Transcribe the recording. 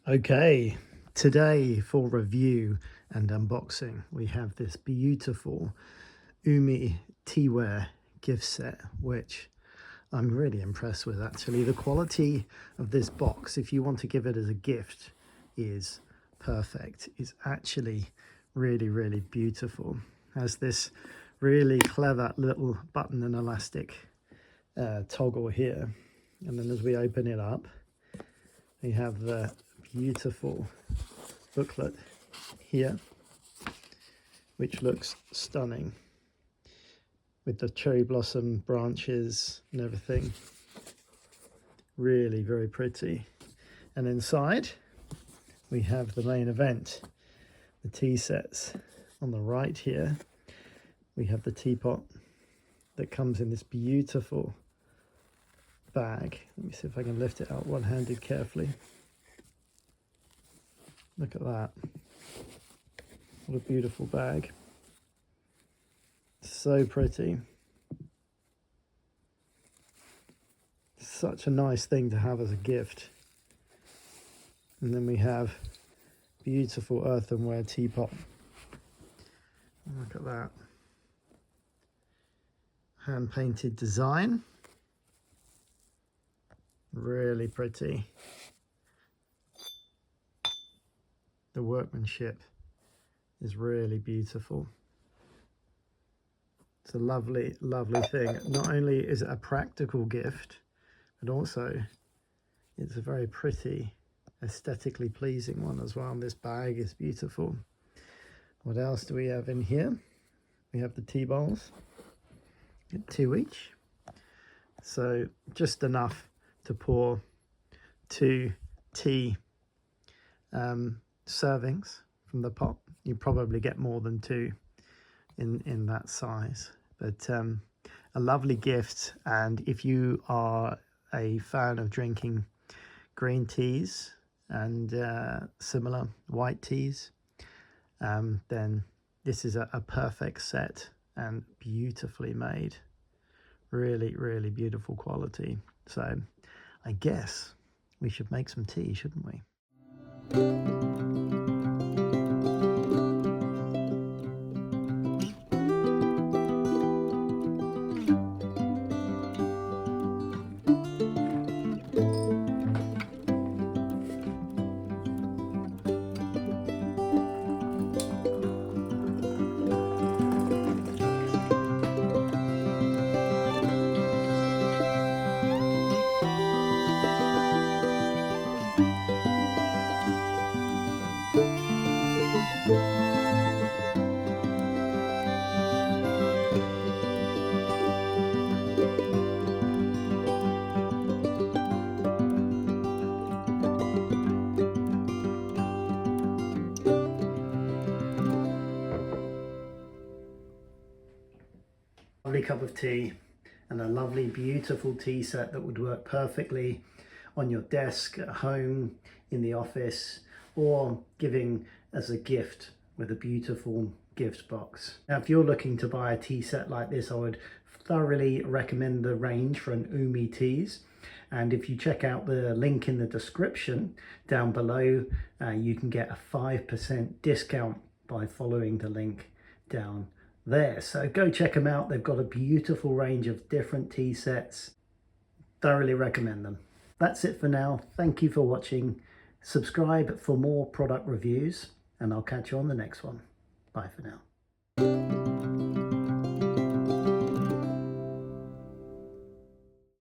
Okay, today for review and unboxing, we have this beautiful Umi Tea gift set, which I'm really impressed with actually. The quality of this box, if you want to give it as a gift, is perfect. It's actually really beautiful. Has this really clever little button and elastic toggle here. And then as we open it up, we have the beautiful booklet here, which looks stunning with the cherry blossom branches and everything. Really very pretty. And inside we have the main event, the tea sets. On the right here we have the teapot that comes in this beautiful bag. Let me see if I can lift it out one-handed carefully. Look at that. What a beautiful bag. So pretty. Such a nice thing to have as a gift. And then we have beautiful earthenware teapot. Look at that. Hand-painted design. Really pretty. The workmanship is really beautiful. It's a lovely thing. Not only is it a practical gift, but also it's a very pretty, aesthetically pleasing one as well. And this bag is beautiful. What else do we have in here? We have the tea bowls. Get 2 each. So just enough to pour 2 tea servings from the pot. You probably get more than 2 in that size, but a lovely gift. And if you are a fan of drinking green teas and similar white teas, then this is a perfect set and beautifully made. Really beautiful quality. So I guess we should make some tea, shouldn't we? Lovely cup of tea and a lovely beautiful tea set that would work perfectly on your desk, at home, in the office, or giving as a gift with a beautiful gift box. Now if you're looking to buy a tea set like this, I would thoroughly recommend the range from Umi Teas. And if you check out the link in the description down below, you can get a 5% discount by following the link down there. So go check them out. They've got a beautiful range of different tea sets. Thoroughly recommend them. That's it for now. Thank you for watching. Subscribe for more product reviews and I'll catch you on the next one. Bye for now.